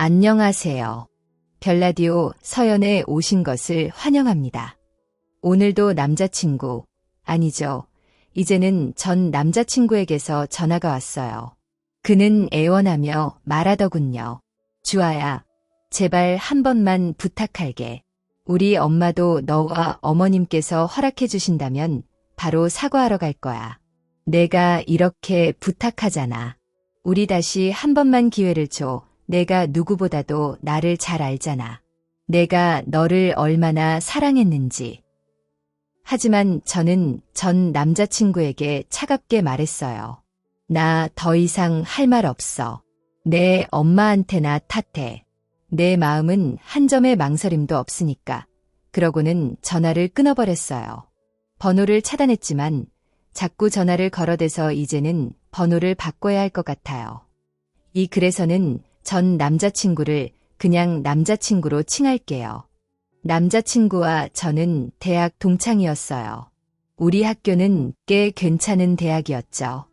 안녕하세요. 별라디오 서연에 오신 것을 환영합니다. 오늘도 남자친구, 아니죠. 이제는 전 남자친구에게서 전화가 왔어요. 그는 애원하며 말하더군요. 주아야, 제발 한 번만 부탁할게. 우리 엄마도 너와 어머님께서 허락해 주신다면 바로 사과하러 갈 거야. 내가 이렇게 부탁하잖아. 우리 다시 한 번만 기회를 줘. 내가 누구보다도 나를 잘 알잖아. 내가 너를 얼마나 사랑했는지. 하지만 저는 전 남자친구에게 차갑게 말했어요. 나 더 이상 할 말 없어. 내 엄마한테나 탓해. 내 마음은 한 점의 망설임도 없으니까. 그러고는 전화를 끊어버렸어요. 번호를 차단했지만 자꾸 전화를 걸어대서 이제는 번호를 바꿔야 할 것 같아요. 이 글에서는 전 남자친구를 그냥 남자친구로 칭할게요. 남자친구와 저는 대학 동창이었어요. 우리 학교는 꽤 괜찮은 대학이었죠.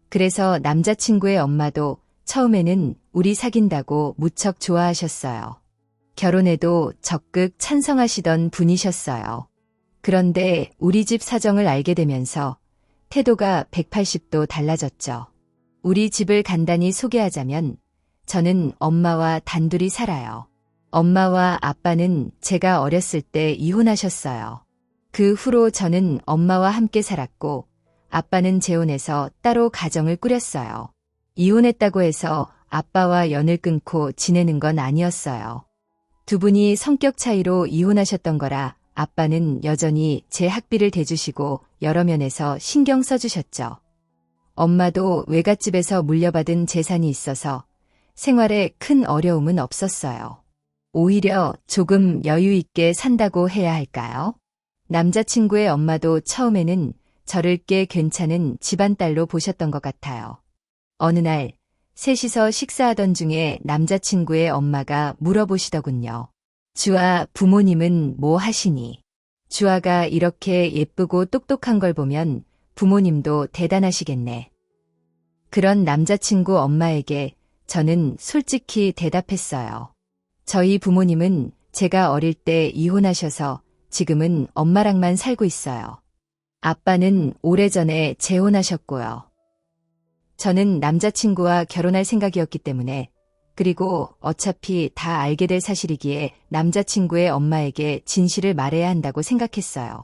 그래서 남자친구의 엄마도 처음에는 우리 사귄다고 무척 좋아하셨어요. 결혼에도 적극 찬성하시던 분이셨어요. 그런데 우리 집 사정을 알게 되면서 태도가 180도 달라졌죠. 우리 집을 간단히 소개하자면 저는 엄마와 단둘이 살아요. 엄마와 아빠는 제가 어렸을 때 이혼하셨어요. 그 후로 저는 엄마와 함께 살았고 아빠는 재혼해서 따로 가정을 꾸렸어요. 이혼했다고 해서 아빠와 연을 끊고 지내는 건 아니었어요. 두 분이 성격 차이로 이혼하셨던 거라 아빠는 여전히 제 학비를 대주시고 여러 면에서 신경 써주셨죠. 엄마도 외갓집에서 물려받은 재산이 있어서 생활에 큰 어려움은 없었어요. 오히려 조금 여유 있게 산다고 해야 할까요? 남자친구의 엄마도 처음에는 저를 꽤 괜찮은 집안딸로 보셨던 것 같아요. 어느 날 셋이서 식사하던 중에 남자친구의 엄마가 물어보시더군요. 주아, 부모님은 뭐 하시니? 주아가 이렇게 예쁘고 똑똑한 걸 보면 부모님도 대단하시겠네. 그런 남자친구 엄마에게 저는 솔직히 대답했어요. 저희 부모님은 제가 어릴 때 이혼하셔서 지금은 엄마랑만 살고 있어요. 아빠는 오래전에 재혼하셨고요. 저는 남자친구와 결혼할 생각이었기 때문에, 그리고 어차피 다 알게 될 사실이기에 남자친구의 엄마에게 진실을 말해야 한다고 생각했어요.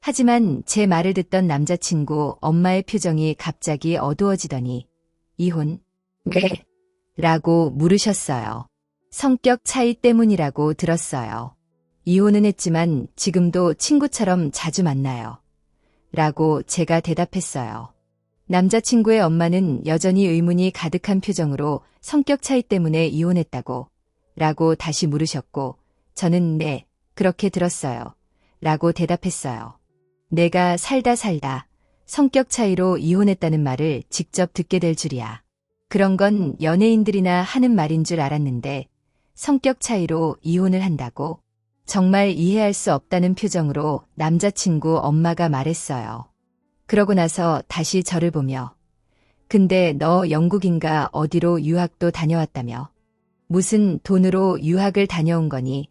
하지만 제 말을 듣던 남자친구 엄마의 표정이 갑자기 어두워지더니 이혼? 네. 라고 물으셨어요. 성격 차이 때문이라고 들었어요. 이혼은 했지만 지금도 친구처럼 자주 만나요. 라고 제가 대답했어요. 남자친구의 엄마는 여전히 의문이 가득한 표정으로 성격 차이 때문에 이혼했다고 라고 다시 물으셨고 저는 네, 그렇게 들었어요. 라고 대답했어요. 내가 살다 성격 차이로 이혼했다는 말을 직접 듣게 될 줄이야. 그런 건 연예인들이나 하는 말인 줄 알았는데 성격 차이로 이혼을 한다고? 정말 이해할 수 없다는 표정으로 남자친구 엄마가 말했어요. 그러고 나서 다시 저를 보며 근데 너 영국인가 어디로 유학도 다녀왔다며? 무슨 돈으로 유학을 다녀온 거니?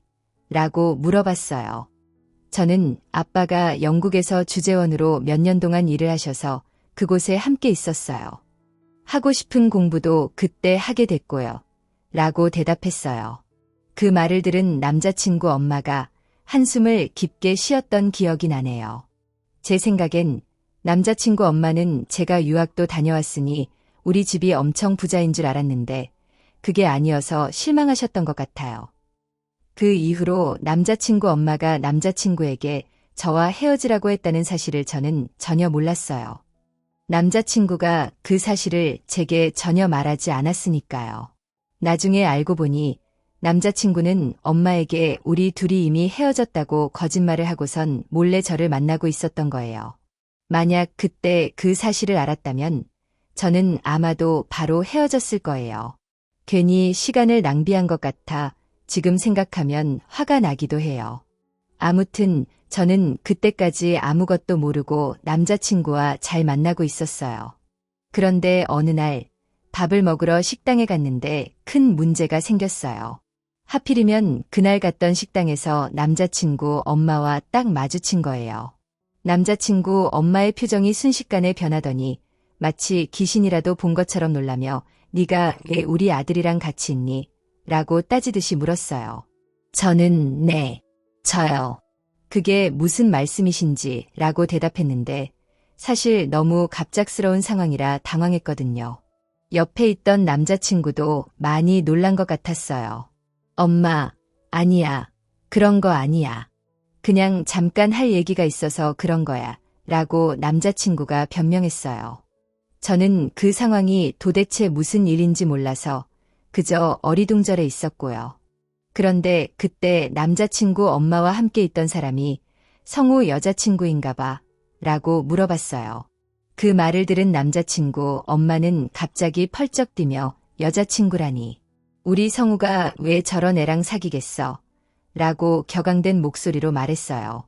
라고 물어봤어요. 저는 아빠가 영국에서 주재원으로 몇 년 동안 일을 하셔서 그곳에 함께 있었어요. 하고 싶은 공부도 그때 하게 됐고요. 라고 대답했어요. 그 말을 들은 남자친구 엄마가 한숨을 깊게 쉬었던 기억이 나네요. 제 생각엔 남자친구 엄마는 제가 유학도 다녀왔으니 우리 집이 엄청 부자인 줄 알았는데 그게 아니어서 실망하셨던 것 같아요. 그 이후로 남자친구 엄마가 남자친구에게 저와 헤어지라고 했다는 사실을 저는 전혀 몰랐어요. 남자친구가 그 사실을 제게 전혀 말하지 않았으니까요. 나중에 알고 보니 남자친구는 엄마에게 우리 둘이 이미 헤어졌다고 거짓말을 하고선 몰래 저를 만나고 있었던 거예요. 만약 그때 그 사실을 알았다면 저는 아마도 바로 헤어졌을 거예요. 괜히 시간을 낭비한 것 같아 지금 생각하면 화가 나기도 해요. 아무튼 저는 그때까지 아무것도 모르고 남자친구와 잘 만나고 있었어요. 그런데 어느 날 밥을 먹으러 식당에 갔는데 큰 문제가 생겼어요. 하필이면 그날 갔던 식당에서 남자친구 엄마와 딱 마주친 거예요. 남자친구 엄마의 표정이 순식간에 변하더니 마치 귀신이라도 본 것처럼 놀라며 네가 왜 우리 아들이랑 같이 있니? 라고 따지듯이 물었어요. 저는 네, 저요. 그게 무슨 말씀이신지 라고 대답했는데 사실 너무 갑작스러운 상황이라 당황했거든요. 옆에 있던 남자친구도 많이 놀란 것 같았어요. 엄마, 아니야. 그런 거 아니야. 그냥 잠깐 할 얘기가 있어서 그런 거야. 라고 남자친구가 변명했어요. 저는 그 상황이 도대체 무슨 일인지 몰라서 그저 어리둥절해 있었고요. 그런데 그때 남자친구 엄마와 함께 있던 사람이 성우 여자친구인가 봐 라고 물어봤어요. 그 말을 들은 남자친구 엄마는 갑자기 펄쩍 뛰며 여자친구라니. 우리 성우가 왜 저런 애랑 사귀겠어? 라고 격앙된 목소리로 말했어요.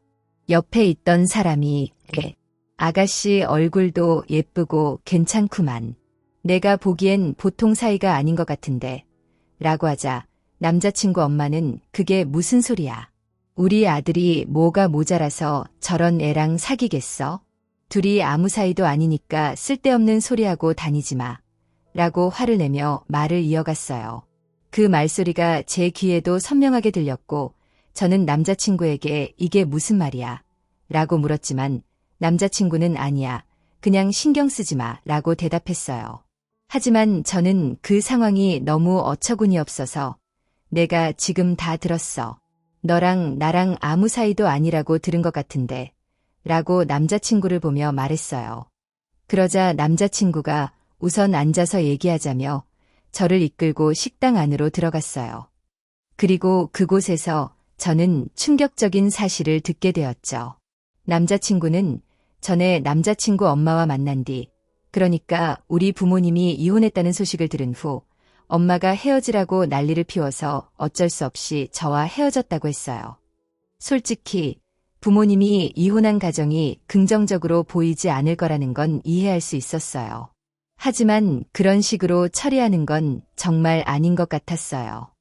옆에 있던 사람이 아가씨 얼굴도 예쁘고 괜찮구만. 내가 보기엔 보통 사이가 아닌 것 같은데 라고 하자 남자친구 엄마는 그게 무슨 소리야. 우리 아들이 뭐가 모자라서 저런 애랑 사귀겠어? 둘이 아무 사이도 아니니까 쓸데없는 소리하고 다니지 마. 라고 화를 내며 말을 이어갔어요. 그 말소리가 제 귀에도 선명하게 들렸고 저는 남자친구에게 이게 무슨 말이야? 라고 물었지만 남자친구는 아니야. 그냥 신경 쓰지 마. 라고 대답했어요. 하지만 저는 그 상황이 너무 어처구니 없어서 내가 지금 다 들었어. 너랑 나랑 아무 사이도 아니라고 들은 것 같은데 라고 남자친구를 보며 말했어요. 그러자 남자친구가 우선 앉아서 얘기하자며 저를 이끌고 식당 안으로 들어갔어요. 그리고 그곳에서 저는 충격적인 사실을 듣게 되었죠. 남자친구는 전에 남자친구 엄마와 만난 뒤, 그러니까 우리 부모님이 이혼했다는 소식을 들은 후 엄마가 헤어지라고 난리를 피워서 어쩔 수 없이 저와 헤어졌다고 했어요. 솔직히 부모님이 이혼한 가정이 긍정적으로 보이지 않을 거라는 건 이해할 수 있었어요. 하지만 그런 식으로 처리하는 건 정말 아닌 것 같았어요.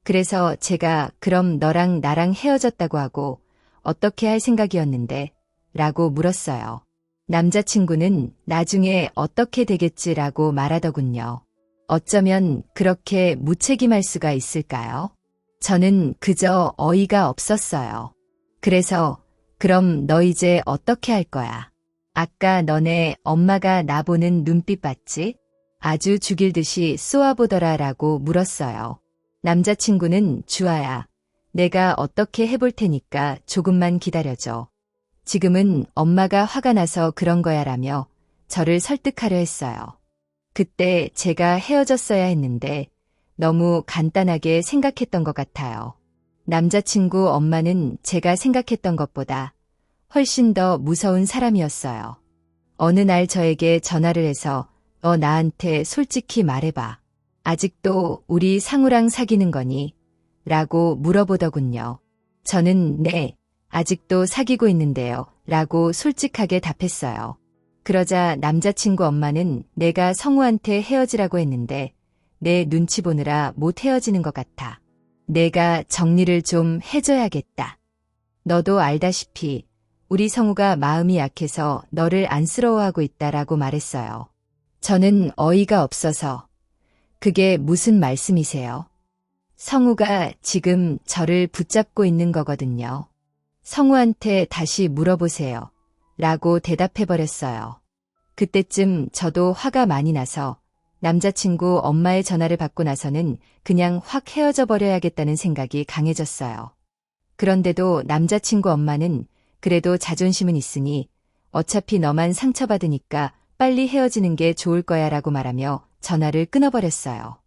그래서 제가 그럼 너랑 나랑 헤어졌다고 하고 어떻게 할 생각이었는데? 라고 물었어요. 남자친구는 나중에 어떻게 되겠지라고 말하더군요. 어쩌면 그렇게 무책임할 수가 있을까요? 저는 그저 어이가 없었어요. 그래서 그럼 너 이제 어떻게 할 거야? 아까 너네 엄마가 나보는 눈빛 봤지? 아주 죽일 듯이 쏘아보더라 라고 물었어요. 남자친구는 주아야, 내가 어떻게 해볼 테니까 조금만 기다려줘. 지금은 엄마가 화가 나서 그런 거야 라며 저를 설득하려 했어요. 그때 제가 헤어졌어야 했는데 너무 간단하게 생각했던 것 같아요. 남자친구 엄마는 제가 생각했던 것보다 훨씬 더 무서운 사람이었어요. 어느 날 저에게 전화를 해서 너 나한테 솔직히 말해봐. 아직도 우리 상우랑 사귀는 거니? 라고 물어보더군요. 저는 네, 아직도 사귀고 있는데요. 라고 솔직하게 답했어요. 그러자 남자친구 엄마는 내가 성우한테 헤어지라고 했는데 내 눈치 보느라 못 헤어지는 것 같아. 내가 정리를 좀 해줘야겠다. 너도 알다시피 우리 성우가 마음이 약해서 너를 안쓰러워하고 있다라고 말했어요. 저는 어이가 없어서 그게 무슨 말씀이세요? 성우가 지금 저를 붙잡고 있는 거거든요. 성우한테 다시 물어보세요. 라고 대답해버렸어요. 그때쯤 저도 화가 많이 나서 남자친구 엄마의 전화를 받고 나서는 그냥 확 헤어져 버려야겠다는 생각이 강해졌어요. 그런데도 남자친구 엄마는 그래도 자존심은 있으니 어차피 너만 상처받으니까 빨리 헤어지는 게 좋을 거야 라고 말하며 전화를 끊어버렸어요.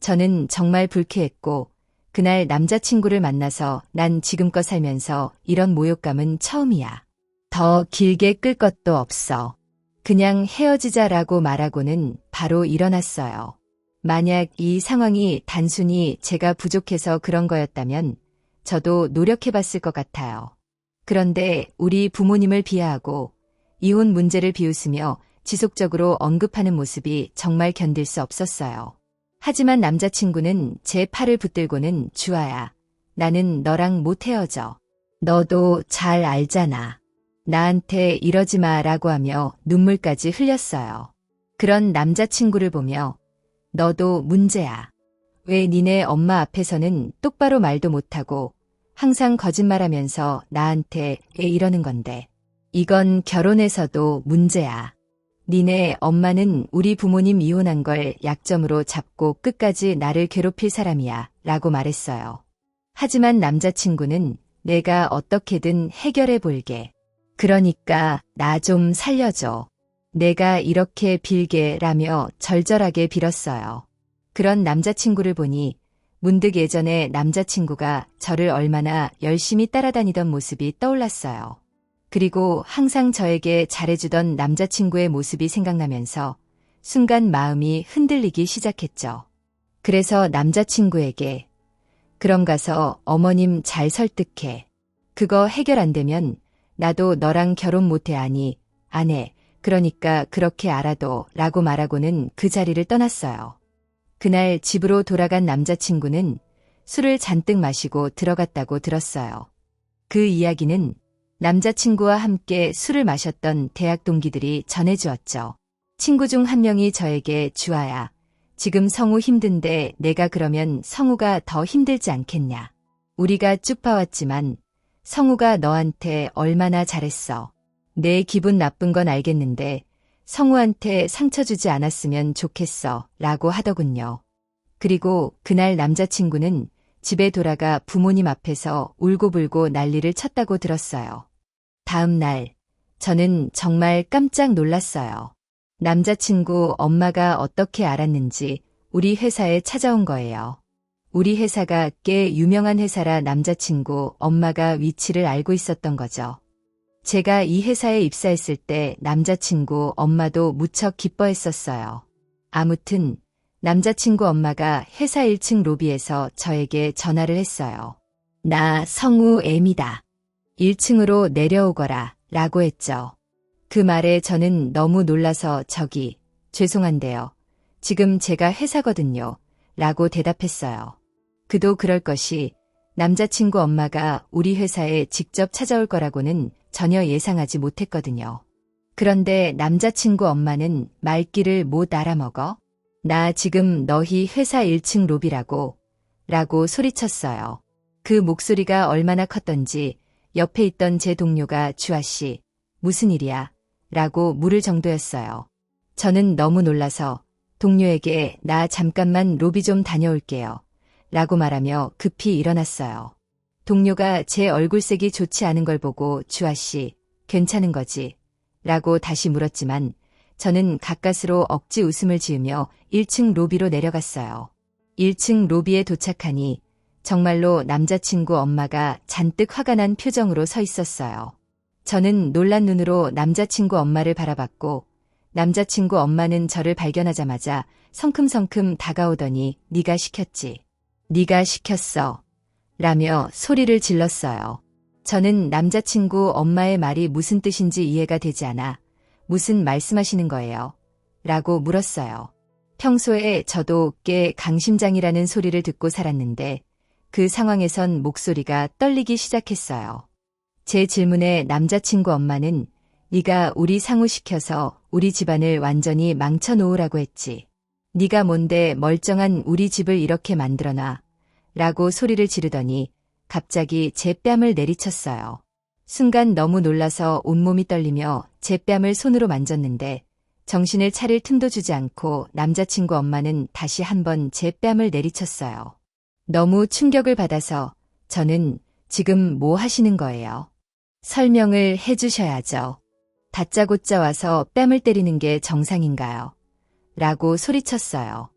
저는 정말 불쾌했고 그날 남자친구를 만나서 난 지금껏 살면서 이런 모욕감은 처음이야. 더 길게 끌 것도 없어. 그냥 헤어지자라고 말하고는 바로 일어났어요. 만약 이 상황이 단순히 제가 부족해서 그런 거였다면 저도 노력해봤을 것 같아요. 그런데 우리 부모님을 비하하고 이혼 문제를 비웃으며 지속적으로 언급하는 모습이 정말 견딜 수 없었어요. 하지만 남자친구는 제 팔을 붙들고는 주아야, 나는 너랑 못 헤어져. 너도 잘 알잖아. 나한테 이러지 마라고 하며 눈물까지 흘렸어요. 그런 남자친구를 보며 너도 문제야. 왜 니네 엄마 앞에서는 똑바로 말도 못하고 항상 거짓말하면서 나한테 왜 이러는 건데. 이건 결혼해서도 문제야. 니네 엄마는 우리 부모님 이혼한 걸 약점으로 잡고 끝까지 나를 괴롭힐 사람이야 라고 말했어요. 하지만 남자친구는 내가 어떻게든 해결해 볼게. 그러니까 나 좀 살려줘. 내가 이렇게 빌게 라며 절절하게 빌었어요. 그런 남자친구를 보니 문득 예전에 남자친구가 저를 얼마나 열심히 따라다니던 모습이 떠올랐어요. 그리고 항상 저에게 잘해주던 남자친구의 모습이 생각나면서 순간 마음이 흔들리기 시작했죠. 그래서 남자친구에게 그럼 가서 어머님 잘 설득해. 그거 해결 안 되면 나도 너랑 결혼 못해 하니 안 해. 그러니까 그렇게 알아도 라고 말하고는 그 자리를 떠났어요. 그날 집으로 돌아간 남자친구는 술을 잔뜩 마시고 들어갔다고 들었어요. 그 이야기는 남자친구와 함께 술을 마셨던 대학 동기들이 전해주었죠. 친구 중 한 명이 저에게 주아야, 지금 성우 힘든데 내가 그러면 성우가 더 힘들지 않겠냐. 우리가 쭉 봐왔지만 성우가 너한테 얼마나 잘했어. 내 기분 나쁜 건 알겠는데 성우한테 상처 주지 않았으면 좋겠어 라고 하더군요. 그리고 그날 남자친구는 집에 돌아가 부모님 앞에서 울고불고 난리를 쳤다고 들었어요. 다음 날 저는 정말 깜짝 놀랐어요. 남자친구 엄마가 어떻게 알았는지 우리 회사에 찾아온 거예요. 우리 회사가 꽤 유명한 회사라 남자친구 엄마가 위치를 알고 있었던 거죠. 제가 이 회사에 입사했을 때 남자친구 엄마도 무척 기뻐했었어요. 아무튼 남자친구 엄마가 회사 1층 로비에서 저에게 전화를 했어요. 나 성우 M이다. 1층으로 내려오거라 라고 했죠. 그 말에 저는 너무 놀라서 저기 죄송한데요. 지금 제가 회사거든요 라고 대답했어요. 그도 그럴 것이 남자친구 엄마가 우리 회사에 직접 찾아올 거라고는 전혀 예상하지 못했거든요. 그런데 남자친구 엄마는 말귀를 못 알아먹어? 나 지금 너희 회사 1층 로비라고 라고 소리쳤어요. 그 목소리가 얼마나 컸던지 옆에 있던 제 동료가 주아씨, 무슨 일이야? 라고 물을 정도였어요. 저는 너무 놀라서 동료에게 나 잠깐만 로비 좀 다녀올게요. 라고 말하며 급히 일어났어요. 동료가 제 얼굴색이 좋지 않은 걸 보고 주아씨, 괜찮은 거지? 라고 다시 물었지만 저는 가까스로 억지 웃음을 지으며 1층 로비로 내려갔어요. 1층 로비에 도착하니 정말로 남자친구 엄마가 잔뜩 화가 난 표정으로 서 있었어요. 저는 놀란 눈으로 남자친구 엄마를 바라봤고 남자친구 엄마는 저를 발견하자마자 성큼성큼 다가오더니 네가 시켰지. 네가 시켰어. 라며 소리를 질렀어요. 저는 남자친구 엄마의 말이 무슨 뜻인지 이해가 되지 않아 무슨 말씀하시는 거예요? 라고 물었어요. 평소에 저도 꽤 강심장이라는 소리를 듣고 살았는데 그 상황에선 목소리가 떨리기 시작했어요. 제 질문에 남자친구 엄마는 네가 우리 상우 시켜서 우리 집안을 완전히 망쳐놓으라고 했지. 네가 뭔데 멀쩡한 우리 집을 이렇게 만들어놔. 라고 소리를 지르더니 갑자기 제 뺨을 내리쳤어요. 순간 너무 놀라서 온몸이 떨리며 제 뺨을 손으로 만졌는데 정신을 차릴 틈도 주지 않고 남자친구 엄마는 다시 한번 제 뺨을 내리쳤어요. 너무 충격을 받아서 저는 지금 뭐 하시는 거예요? 설명을 해주셔야죠. 다짜고짜 와서 뺨을 때리는 게 정상인가요? 라고 소리쳤어요.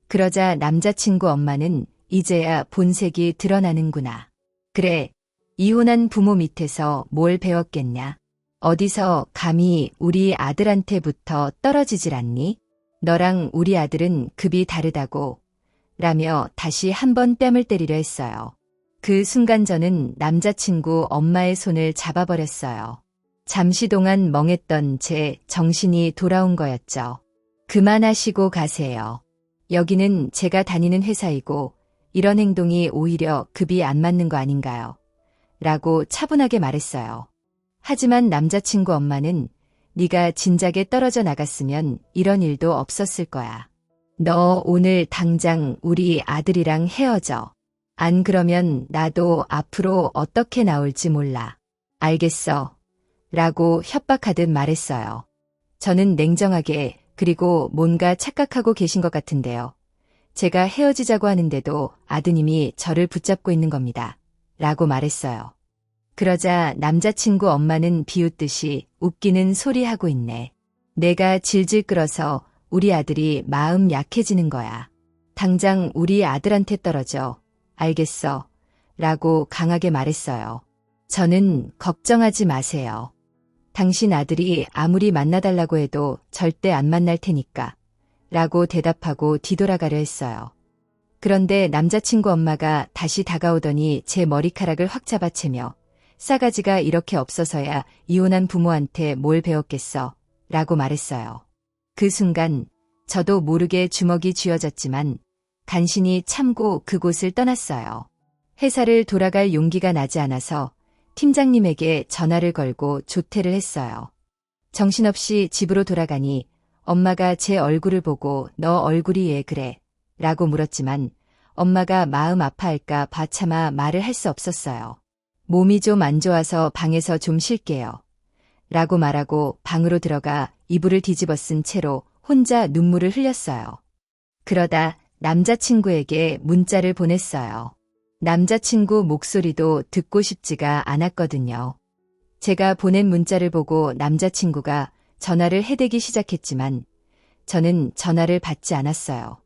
그러자 남자친구 엄마는 이제야 본색이 드러나는구나. 그래, 이혼한 부모 밑에서 뭘 배웠겠냐? 어디서 감히 우리 아들한테부터 떨어지질 않니? 너랑 우리 아들은 급이 다르다고. 라며 다시 한번 뺨을 때리려 했어요. 그 순간 저는 남자친구 엄마의 손을 잡아버렸어요. 잠시 동안 멍했던 제 정신이 돌아온 거였죠. 그만하시고 가세요. 여기는 제가 다니는 회사이고 이런 행동이 오히려 급이 안 맞는 거 아닌가요? 라고 차분하게 말했어요. 하지만 남자친구 엄마는 네가 진작에 떨어져 나갔으면 이런 일도 없었을 거야. 너 오늘 당장 우리 아들이랑 헤어져. 안 그러면 나도 앞으로 어떻게 나올지 몰라. 알겠어. 라고 협박하듯 말했어요. 저는 냉정하게 그리고 뭔가 착각하고 계신 것 같은데요. 제가 헤어지자고 하는데도 아드님이 저를 붙잡고 있는 겁니다. 라고 말했어요. 그러자 남자친구 엄마는 비웃듯이 웃기는 소리 하고 있네. 내가 질질 끌어서 우리 아들이 마음 약해지는 거야. 당장 우리 아들한테 떨어져. 알겠어. 라고 강하게 말했어요. 저는 걱정하지 마세요. 당신 아들이 아무리 만나달라고 해도 절대 안 만날 테니까. 라고 대답하고 뒤돌아가려 했어요. 그런데 남자친구 엄마가 다시 다가오더니 제 머리카락을 확 잡아채며 싸가지가 이렇게 없어서야 이혼한 부모한테 뭘 배웠겠어? 라고 말했어요. 그 순간 저도 모르게 주먹이 쥐어졌지만 간신히 참고 그곳을 떠났어요. 회사를 돌아갈 용기가 나지 않아서 팀장님에게 전화를 걸고 조퇴를 했어요. 정신없이 집으로 돌아가니 엄마가 제 얼굴을 보고 너 얼굴이 왜 그래? 라고 물었지만 엄마가 마음 아파할까 봐 차마 말을 할 수 없었어요. 몸이 좀 안 좋아서 방에서 좀 쉴게요. 라고 말하고 방으로 들어가 이불을 뒤집어 쓴 채로 혼자 눈물을 흘렸어요. 그러다 남자친구에게 문자를 보냈어요. 남자친구 목소리도 듣고 싶지가 않았거든요. 제가 보낸 문자를 보고 남자친구가 전화를 해대기 시작했지만 저는 전화를 받지 않았어요.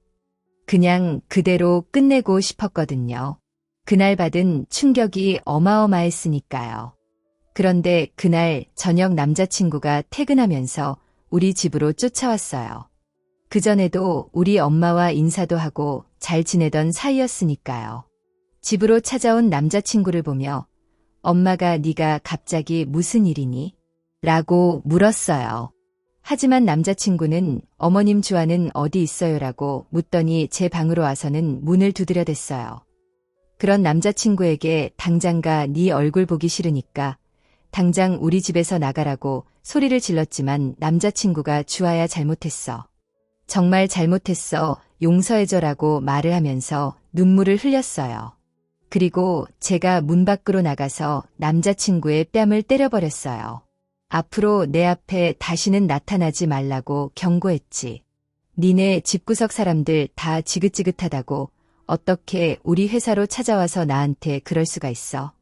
그냥 그대로 끝내고 싶었거든요. 그날 받은 충격이 어마어마했으니까요. 그런데 그날 저녁 남자친구가 퇴근하면서 우리 집으로 쫓아왔어요. 그전에도 우리 엄마와 인사도 하고 잘 지내던 사이였으니까요. 집으로 찾아온 남자친구를 보며 엄마가 네가 갑자기 무슨 일이니? 라고 물었어요. 하지만 남자친구는 어머님 주아는 어디 있어요라고 묻더니 제 방으로 와서는 문을 두드려댔어요. 그런 남자친구에게 당장 가 네 얼굴 보기 싫으니까 당장 우리 집에서 나가라고 소리를 질렀지만 남자친구가 주아야 잘못했어. 정말 잘못했어. 용서해줘라고 말을 하면서 눈물을 흘렸어요. 그리고 제가 문 밖으로 나가서 남자친구의 뺨을 때려버렸어요. 앞으로 내 앞에 다시는 나타나지 말라고 경고했지. 니네 집구석 사람들 다 지긋지긋하다고 어떻게 우리 회사로 찾아와서 나한테 그럴 수가 있어.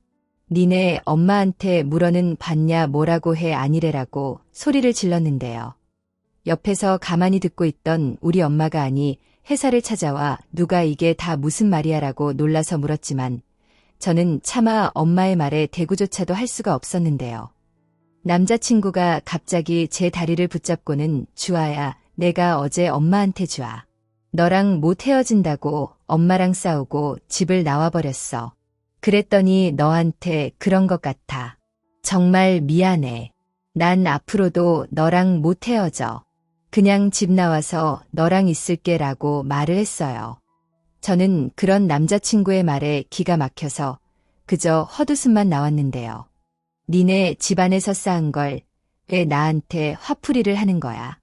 니네 엄마한테 물어는 봤냐 뭐라고 해 아니래라고 소리를 질렀는데요. 옆에서 가만히 듣고 있던 우리 엄마가 아니 회사를 찾아와 누가 이게 다 무슨 말이야라고 놀라서 물었지만 저는 차마 엄마의 말에 대꾸조차도 할 수가 없었는데요. 남자친구가 갑자기 제 다리를 붙잡고는 주아야, 내가 어제 엄마한테 주아. 너랑 못 헤어진다고 엄마랑 싸우고 집을 나와버렸어. 그랬더니 너한테 그런 것 같아. 정말 미안해. 난 앞으로도 너랑 못 헤어져. 그냥 집 나와서 너랑 있을게 라고 말을 했어요. 저는 그런 남자친구의 말에 기가 막혀서 그저 헛웃음만 나왔는데요. 니네 집안에서 쌓은 걸 왜 나한테 화풀이를 하는 거야.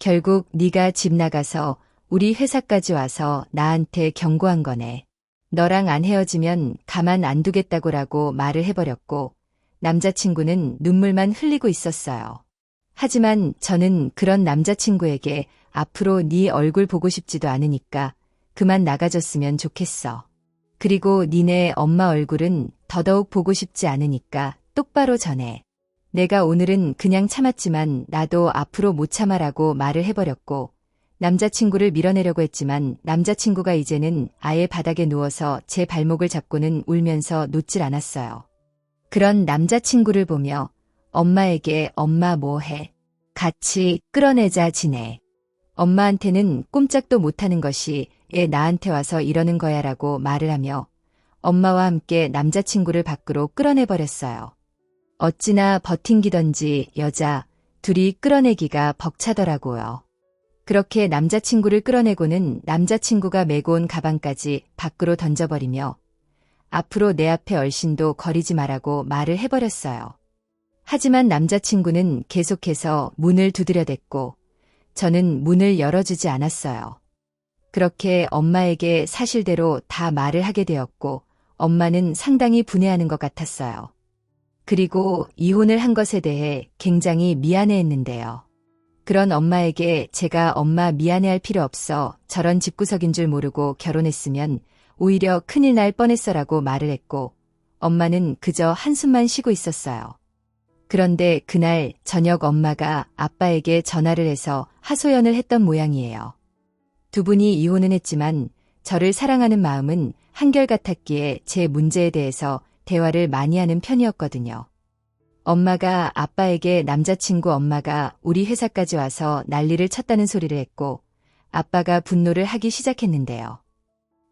결국 네가 집 나가서 우리 회사까지 와서 나한테 경고한 거네. 너랑 안 헤어지면 가만 안 두겠다고라고 말을 해버렸고 남자친구는 눈물만 흘리고 있었어요. 하지만 저는 그런 남자친구에게 앞으로 네 얼굴 보고 싶지도 않으니까 그만 나가줬으면 좋겠어. 그리고 니네 엄마 얼굴은 더더욱 보고 싶지 않으니까 똑바로 전해. 내가 오늘은 그냥 참았지만 나도 앞으로 못 참아라고 말을 해버렸고 남자친구를 밀어내려고 했지만 남자친구가 이제는 아예 바닥에 누워서 제 발목을 잡고는 울면서 놓질 않았어요. 그런 남자친구를 보며 엄마에게 엄마 뭐해? 같이 끌어내자 지내. 엄마한테는 꼼짝도 못하는 것이 얘 나한테 와서 이러는 거야 라고 말을 하며 엄마와 함께 남자친구를 밖으로 끌어내버렸어요. 어찌나 버팅기던지 여자 둘이 끌어내기가 벅차더라고요. 그렇게 남자친구를 끌어내고는 남자친구가 메고 온 가방까지 밖으로 던져버리며 앞으로 내 앞에 얼씬도 거리지 말라고 말을 해버렸어요. 하지만 남자친구는 계속해서 문을 두드려댔고 저는 문을 열어주지 않았어요. 그렇게 엄마에게 사실대로 다 말을 하게 되었고 엄마는 상당히 분해하는 것 같았어요. 그리고 이혼을 한 것에 대해 굉장히 미안해했는데요. 그런 엄마에게 제가 엄마 미안해할 필요 없어 저런 집구석인 줄 모르고 결혼했으면 오히려 큰일 날 뻔했어라고 말을 했고 엄마는 그저 한숨만 쉬고 있었어요. 그런데 그날 저녁 엄마가 아빠에게 전화를 해서 하소연을 했던 모양이에요. 두 분이 이혼은 했지만 저를 사랑하는 마음은 한결같았기에 제 문제에 대해서 대화를 많이 하는 편이었거든요. 엄마가 아빠에게 남자친구 엄마가 우리 회사까지 와서 난리를 쳤다는 소리를 했고 아빠가 분노를 하기 시작했는데요.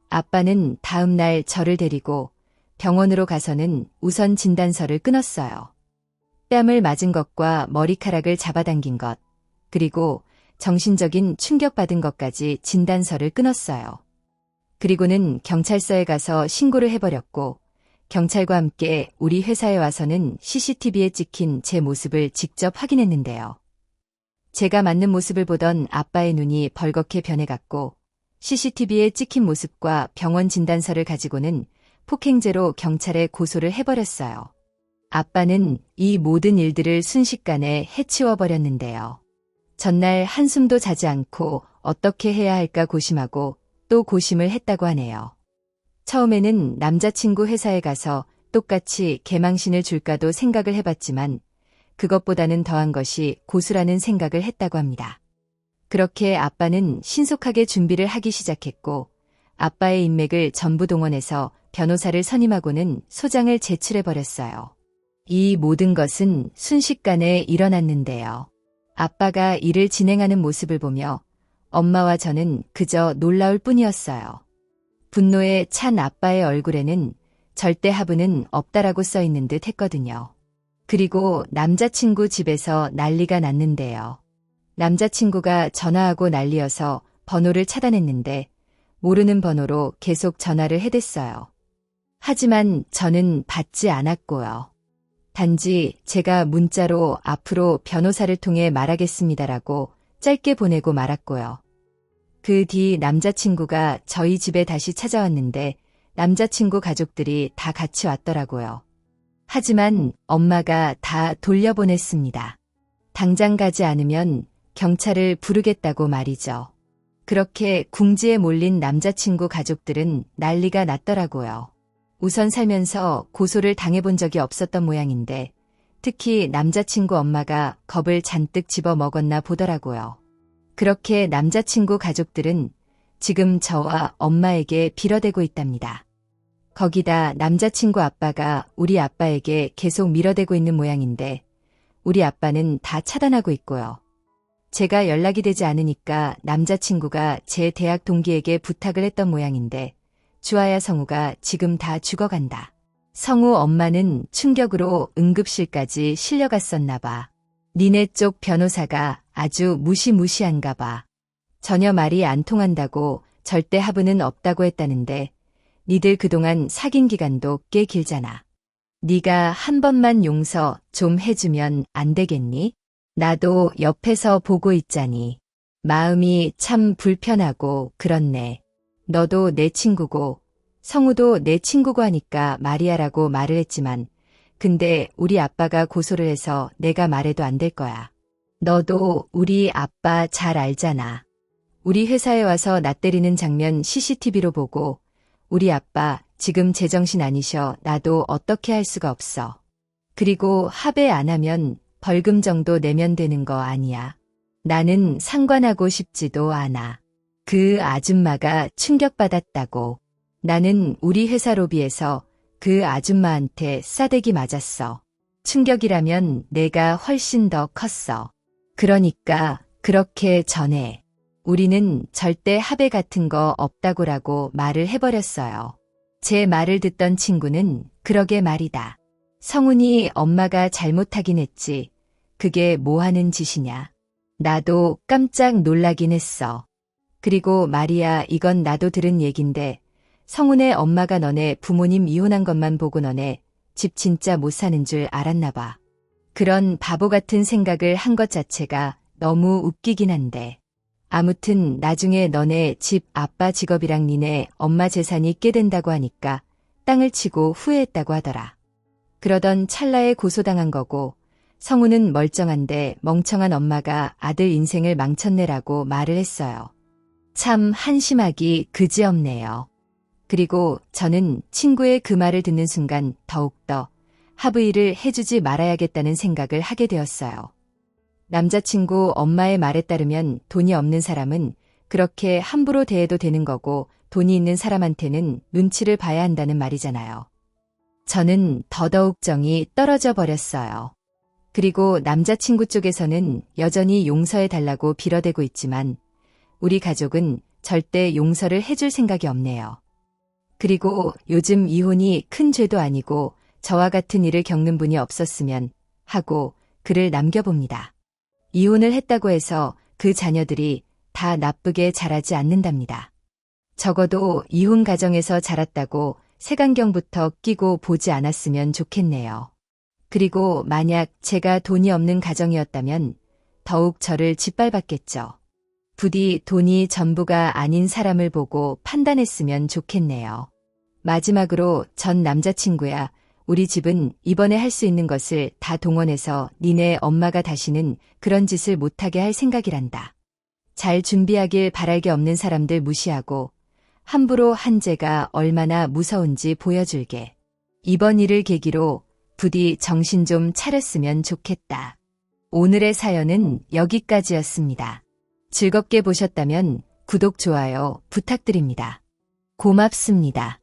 아빠는 다음 날 저를 데리고 병원으로 가서는 우선 진단서를 끊었어요. 뺨을 맞은 것과 머리카락을 잡아당긴 것, 그리고 정신적인 충격받은 것까지 진단서를 끊었어요. 그리고는 경찰서에 가서 신고를 해버렸고 경찰과 함께 우리 회사에 와서는 CCTV에 찍힌 제 모습을 직접 확인했는데요. 제가 맞는 모습을 보던 아빠의 눈이 벌겋게 변해갔고 CCTV에 찍힌 모습과 병원 진단서를 가지고는 폭행죄로 경찰에 고소를 해버렸어요. 아빠는 이 모든 일들을 순식간에 해치워버렸는데요. 전날 한숨도 자지 않고 어떻게 해야 할까 고심하고 또 고심을 했다고 하네요. 처음에는 남자친구 회사에 가서 똑같이 개망신을 줄까도 생각을 해봤지만 그것보다는 더한 것이 고수라는 생각을 했다고 합니다. 그렇게 아빠는 신속하게 준비를 하기 시작했고 아빠의 인맥을 전부 동원해서 변호사를 선임하고는 소장을 제출해버렸어요. 이 모든 것은 순식간에 일어났는데요. 아빠가 일을 진행하는 모습을 보며 엄마와 저는 그저 놀라울 뿐이었어요. 분노에 찬 아빠의 얼굴에는 절대 하부는 없다라고 써있는 듯 했거든요. 그리고 남자친구 집에서 난리가 났는데요. 남자친구가 전화하고 난리여서 번호를 차단했는데 모르는 번호로 계속 전화를 해댔어요. 하지만 저는 받지 않았고요. 단지 제가 문자로 앞으로 변호사를 통해 말하겠습니다라고 짧게 보내고 말았고요. 그 뒤 남자친구가 저희 집에 다시 찾아왔는데 남자친구 가족들이 다 같이 왔더라고요. 하지만 엄마가 다 돌려보냈습니다. 당장 가지 않으면 경찰을 부르겠다고 말이죠. 그렇게 궁지에 몰린 남자친구 가족들은 난리가 났더라고요. 우선 살면서 고소를 당해본 적이 없었던 모양인데 특히 남자친구 엄마가 겁을 잔뜩 집어먹었나 보더라고요. 그렇게 남자친구 가족들은 지금 저와 엄마에게 빌어대고 있답니다. 거기다 남자친구 아빠가 우리 아빠에게 계속 밀어대고 있는 모양인데 우리 아빠는 다 차단하고 있고요. 제가 연락이 되지 않으니까 남자친구가 제 대학 동기에게 부탁을 했던 모양인데 주아야 성우가 지금 다 죽어간다. 성우 엄마는 충격으로 응급실까지 실려갔었나 봐. 니네 쪽 변호사가 아주 무시무시한가 봐. 전혀 말이 안 통한다고 절대 하부는 없다고 했다는데 니들 그동안 사귄 기간도 꽤 길잖아. 니가 한 번만 용서 좀 해주면 안 되겠니? 나도 옆에서 보고 있자니. 마음이 참 불편하고 그렇네. 너도 내 친구고 성우도 내 친구고 하니까 말이야라고 말을 했지만 근데 우리 아빠가 고소를 해서 내가 말해도 안 될 거야. 너도 우리 아빠 잘 알잖아. 우리 회사에 와서 나 때리는 장면 CCTV로 보고 우리 아빠 지금 제정신 아니셔. 나도 어떻게 할 수가 없어. 그리고 합의 안 하면 벌금 정도 내면 되는 거 아니야. 나는 상관하고 싶지도 않아. 그 아줌마가 충격받았다고. 나는 우리 회사 로비에서 그 아줌마한테 싸대기 맞았어. 충격이라면 내가 훨씬 더 컸어. 그러니까 그렇게 전해. 우리는 절대 합의 같은 거 없다고라고 말을 해버렸어요. 제 말을 듣던 친구는 그러게 말이다. 성훈이 엄마가 잘못하긴 했지. 그게 뭐 하는 짓이냐. 나도 깜짝 놀라긴 했어. 그리고 말이야, 이건 나도 들은 얘긴데 성훈의 엄마가 너네 부모님 이혼한 것만 보고 너네 집 진짜 못 사는 줄 알았나 봐. 그런 바보 같은 생각을 한 것 자체가 너무 웃기긴 한데. 아무튼 나중에 너네 집 아빠 직업이랑 니네 엄마 재산이 꽤 된다고 하니까 땅을 치고 후회했다고 하더라. 그러던 찰나에 고소당한 거고 성훈은 멀쩡한데 멍청한 엄마가 아들 인생을 망쳤네라고 말을 했어요. 참 한심하기 그지없네요. 그리고 저는 친구의 그 말을 듣는 순간 더욱더 합의를 해주지 말아야겠다는 생각을 하게 되었어요. 남자친구 엄마의 말에 따르면 돈이 없는 사람은 그렇게 함부로 대해도 되는 거고 돈이 있는 사람한테는 눈치를 봐야 한다는 말이잖아요. 저는 더더욱 정이 떨어져 버렸어요. 그리고 남자친구 쪽에서는 여전히 용서해달라고 빌어대고 있지만 우리 가족은 절대 용서를 해줄 생각이 없네요. 그리고 요즘 이혼이 큰 죄도 아니고 저와 같은 일을 겪는 분이 없었으면 하고 글을 남겨봅니다. 이혼을 했다고 해서 그 자녀들이 다 나쁘게 자라지 않는답니다. 적어도 이혼 가정에서 자랐다고 색안경부터 끼고 보지 않았으면 좋겠네요. 그리고 만약 제가 돈이 없는 가정이었다면 더욱 저를 짓밟았겠죠. 부디 돈이 전부가 아닌 사람을 보고 판단했으면 좋겠네요. 마지막으로 전 남자친구야, 우리 집은 이번에 할 수 있는 것을 다 동원해서 니네 엄마가 다시는 그런 짓을 못하게 할 생각이란다. 잘 준비하길 바랄 게 없는 사람들 무시하고 함부로 한 죄가 얼마나 무서운지 보여줄게. 이번 일을 계기로 부디 정신 좀 차렸으면 좋겠다. 오늘의 사연은 여기까지였습니다. 즐겁게 보셨다면 구독, 좋아요 부탁드립니다. 고맙습니다.